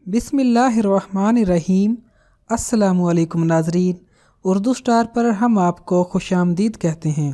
बिस्मिल्लाहिर्रहमानिर्रहीम। अस्सलामुअलैकुम नाज़रीन, उर्दू स्टार पर हम आपको खुशामदीद कहते हैं।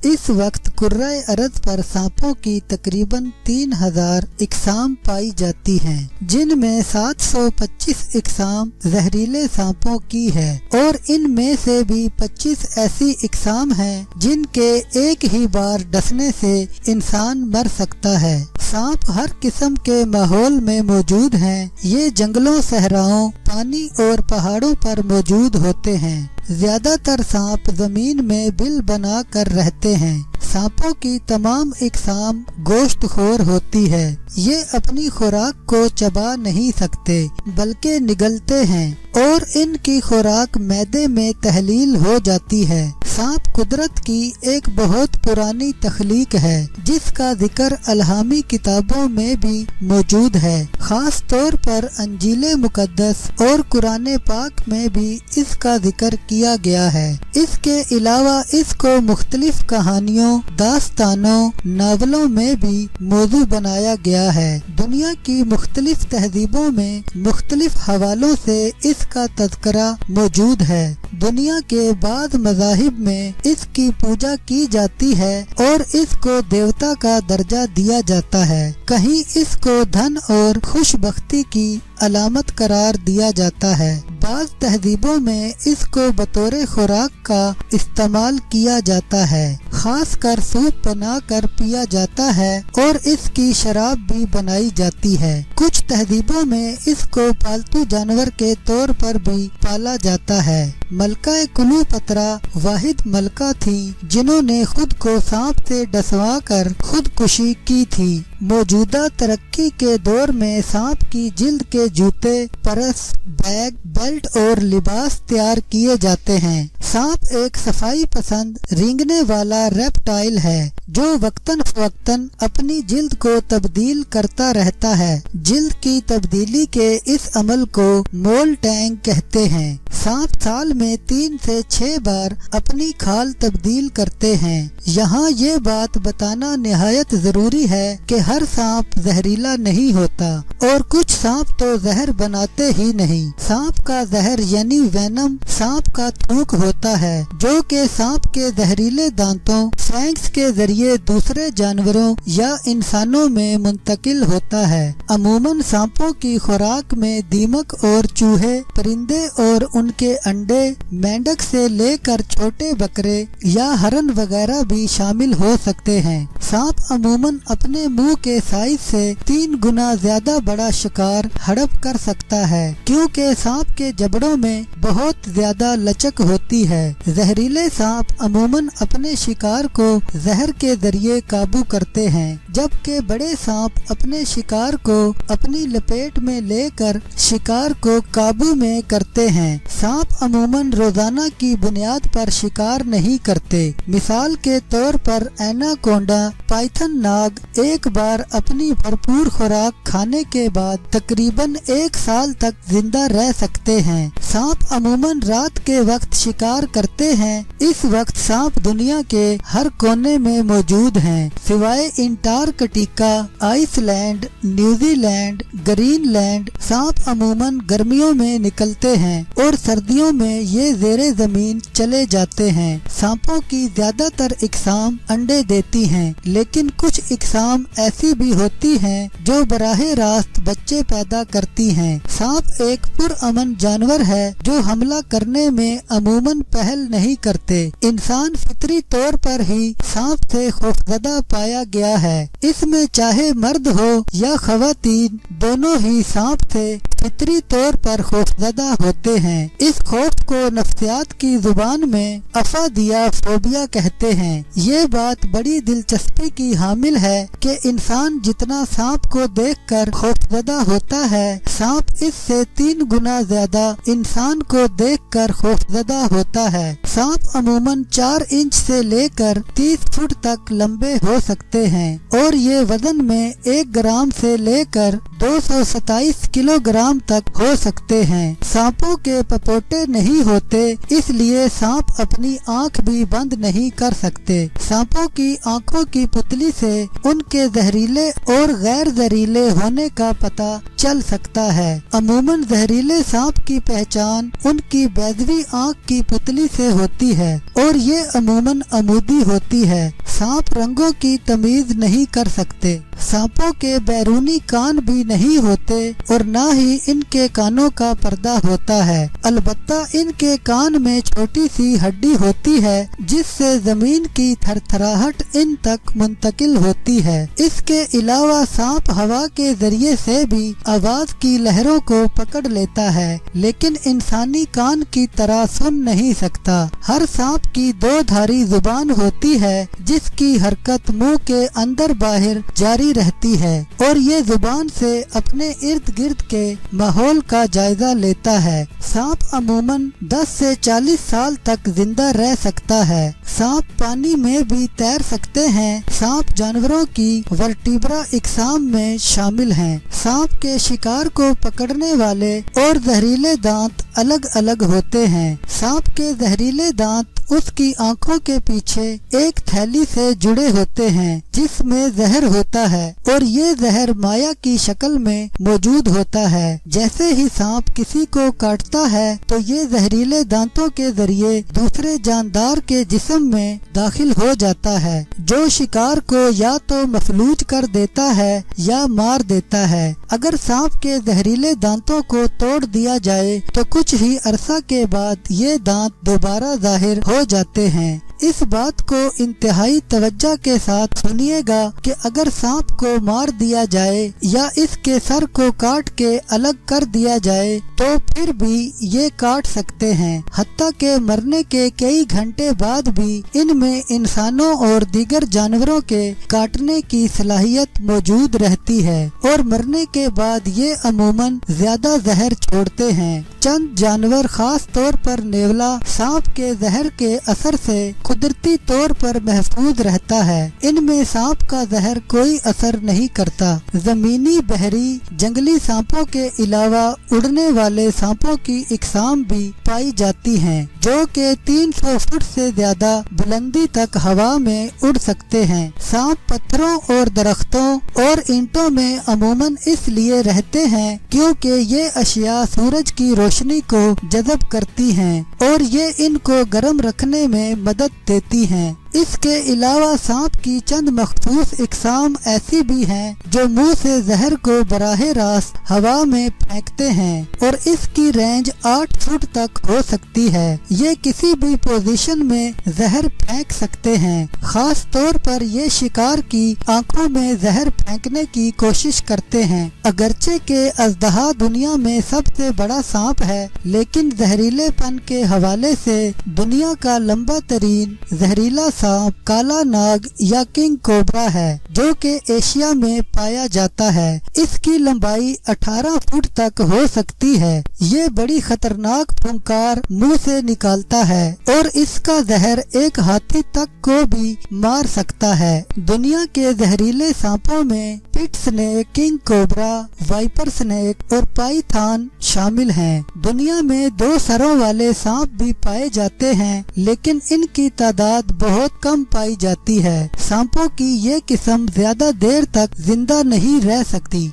इस वक्त कुर्राए अरज़ पर सांपों की तकरीबन 3000 इकसाम पाई जाती हैं, जिनमें 725 इकसाम जहरीले सांपों की है और इनमें से भी 25 ऐसी इकसाम हैं जिनके एक ही बार डसने से इंसान मर सकता है। सांप हर किस्म के माहौल में मौजूद हैं। ये जंगलों, सहराओं, पानी और पहाड़ों पर मौजूद होते हैं। ज्यादातर सांप जमीन में बिल बना कर रहते हैं। सांपों की तमाम इकसाम गोश्तखोर होती है। ये अपनी खुराक को चबा नहीं सकते बल्कि निगलते हैं और इनकी खुराक मैदे में तहलील हो जाती है। सांप कुदरत की एक बहुत पुरानी तख्लीक है जिसका जिक्र अलहामी किताबों में भी मौजूद है। खास तौर पर अंजील मुकद्दस और कुरान पाक में भी इसका जिक्र किया गया है। इसके अलावा इसको मुख्तलिफ कहानियों, दास्तानों, नावलों में भी मौजू बनाया गया है। दुनिया की मुख्तलिफ तहजीबों में मुख्तलिफ हवालों से इसका तज़किरा मौजूद है। दुनिया के बाद मज़ाहिब में इसकी पूजा की जाती है और इसको देवता का दर्जा दिया जाता है। कहीं इसको धन और खुशबख्ती की अलामत करार दिया जाता है। बाज़ तहजीबों में इसको बतौर खुराक का इस्तेमाल किया जाता है। खास कर सूप बना कर पिया जाता है और इसकी शराब भी बनाई जाती है। कुछ तहजीबों में इसको पालतू जानवर के तौर पर भी पाला जाता है। मलका क्लियोपात्रा वाहिद मलका थी जिन्होंने खुद को सांप से डसवा कर खुदकुशी की थी। मौजूदा तरक्की के दौर में सांप की जिल्द के जूते, पर्स, बैग, बेल्ट और लिबास तैयार किए जाते हैं। सांप एक सफाई पसंद, रेंगने वाला रेप्टाइल है जो वक्तन फवक्तन अपनी जिल्द को तब्दील करता रहता है। जिल्द की तब्दीली के इस अमल को मोल्टिंग कहते हैं। सांप साल में 3 से 6 बार अपनी खाल तब्दील करते हैं। यहाँ ये बात बताना निहायत जरूरी है कि हर सांप जहरीला नहीं होता और कुछ सांप तो जहर बनाते ही नहीं। सांप का जहर यानी वेनम सांप का थूक होता है जो कि सांप के जहरीले दांतों, फैंग्स के जरिए दूसरे जानवरों या इंसानों में मुंतकिल होता है। अमूमन सांपों की खुराक में दीमक और चूहे, परिंदे और उनके अंडे, मेंढक से लेकर छोटे बकरे या हरन वगैरह भी शामिल हो सकते हैं। सांप अमूमन अपने मुंह के साइज से 3 गुना ज्यादा बड़ा शिकार हड़प कर सकता है क्योंकि सांप के जबड़ों में बहुत ज्यादा लचक होती है। जहरीले सांप अमूमन अपने शिकार को जहर के जरिए काबू करते हैं, जबकि बड़े सांप अपने शिकार को अपनी लपेट में लेकर शिकार को काबू में करते हैं। सांप अमूमन रोजाना की बुनियाद पर शिकार नहीं करते। मिसाल के तौर पर एनाकोंडा, पाइथन नाग एक बार अपनी भरपूर खुराक खाने के बाद तकरीबन 1 साल तक जिंदा रह सकते हैं। सांप अमूमन रात के वक्त शिकार करते हैं। इस वक्त सांप दुनिया के हर कोने में मौजूद हैं सिवाय अंटार्कटिका, आइसलैंड, न्यूजीलैंड, ग्रीनलैंड। सांप अमूमन गर्मियों में निकलते हैं और सर्दियों में ये ज़ेरे जमीन चले जाते हैं। सांपों की ज्यादातर इकसाम अंडे देती हैं, लेकिन कुछ इकसाम ऐसी भी होती हैं जो बराहे रास्त बच्चे पैदा करती हैं। सांप एक पुरअमन जानवर है जो हमला करने में अमूमन पहल नहीं करते। इंसान फितरी तौर पर ही सांप से खौफजदा पाया गया है। इसमें चाहे मर्द हो या खवातीन, दोनों ही सांप से फितरी तौर पर खौफजदा होते हैं। इस खौफ को नफ्सियात की जुबान में अफादिया फोबिया कहते हैं। ये बात बड़ी दिलचस्पी की हामिल है कि इंसान जितना सांप को देखकर खौफजदा होता है, सांप इससे 3 गुना ज्यादा इंसान को देखकर खौफजदा होता है। सांप अमूमन 4 इंच से लेकर 30 फुट तक लंबे हो सकते हैं और ये वजन में 1 ग्राम से लेकर 227 किलोग्राम तक हो सकते हैं। सांपों के पपोटे नहीं होते, इसलिए सांप अपनी आंख भी बंद नहीं कर सकते। सांपों की आंखों की पुतली से उनके जहरीले और गैर जहरीले होने का पता चल सकता है। अमूमन जहरीले सांप की पहचान उनकी बैजवी आंख की पुतली से होती है और ये अमूमन अमूदी होती है। सांप रंगों की तमीज नहीं कर सकते। सांपों के बैरूनी कान भी नहीं होते और ना ही इनके कानों का पर्दा होता है। अलबत्ता इनके कान में छोटी सी हड्डी होती है जिससे जमीन की थरथराहट इन तक मुंतकिल होती है। इसके अलावा सांप हवा के जरिए से भी आवाज की लहरों को पकड़ लेता है, लेकिन इंसानी कान की तरह सुन नहीं सकता। हर सांप की दो धारी जुबान होती है जिसकी हरकत मुंह के अंदर बाहर जारी रहती है और ये जुबान से अपने इर्द गिर्द के माहौल का जायजा लेता है। सांप अमूमन 10 से 40 साल तक जिंदा रह सकता है। सांप पानी में भी तैर सकते हैं। सांप जानवरों की वर्टिब्रा इकसाम में शामिल हैं। सांप के शिकार को पकड़ने वाले और जहरीले दांत अलग अलग होते हैं। सांप के जहरीले दांत उसकी आंखों के पीछे एक थैली से जुड़े होते हैं जिसमें जहर होता है और ये जहर माया की शक्ल में मौजूद होता है। जैसे ही सांप किसी को काटता है तो ये जहरीले दांतों के जरिए दूसरे जानदार के जिस्म में दाखिल हो जाता है, जो शिकार को या तो मफलूज कर देता है या मार देता है। अगर सांप के जहरीले दांतों को तोड़ दिया जाए तो कुछ ही अरसा के बाद ये दांत दोबारा जाहिर हो जाते हैं। इस बात को इंतहाई तवज्जो के साथ सुनिएगा कि अगर सांप को मार दिया जाए या इसके सर को काट के अलग कर दिया जाए तो फिर भी ये काट सकते हैं। हत्ता के मरने के कई घंटे बाद भी इनमें इंसानों और दीगर जानवरों के काटने की सलाहियत मौजूद रहती है और मरने के बाद ये अमूमन ज्यादा जहर छोड़ते हैं। चंद जानवर खास तौर पर नेवला सांप के जहर के असर से कुदरती तौर पर महफूज रहता है। इनमें सांप का जहर कोई असर नहीं करता। जमीनी, बहरी, जंगली सांपों के अलावा उड़ने वाले सांपों की इकसाम भी पाई जाती हैं जो कि 300 फुट से ज्यादा बुलंदी तक हवा में उड़ सकते हैं। सांप पत्थरों और दरख्तों और ईंटों में अमूमन इसलिए रहते हैं क्योंकि ये अशिया सूरज की रोशनी को जज़ब करती हैं और ये इनको गर्म रखने में मदद देती हैं। इसके अलावा सांप की चंद मखसूस इकसाम ऐसी भी हैं जो मुंह से जहर को बराहे रास्त हवा में फेंकते हैं और इसकी रेंज 8 फुट तक हो सकती है। ये किसी भी पोजीशन में जहर फेंक सकते हैं। खास तौर पर ये शिकार की आंखों में जहर फेंकने की कोशिश करते हैं। अगरचे के अजदहा दुनिया में सबसे बड़ा सांप है, लेकिन जहरीलेपन के हवाले से दुनिया का लंबा तरीन जहरीला सांप काला नाग या किंग कोबरा है जो कि एशिया में पाया जाता है। इसकी लंबाई 18 फुट तक हो सकती है। ये बड़ी खतरनाक फुंकार मुंह से निकालता है और इसका जहर एक हाथी तक को भी मार सकता है। दुनिया के जहरीले सांपों में pit snake, king cobra, viper snake और पाइथन शामिल हैं। दुनिया में 2 सरों वाले सांप भी पाए जाते हैं, लेकिन इनकी तादाद बहुत कम पाई जाती है। सांपों की ये किस्म ज्यादा देर तक जिंदा नहीं रह सकती।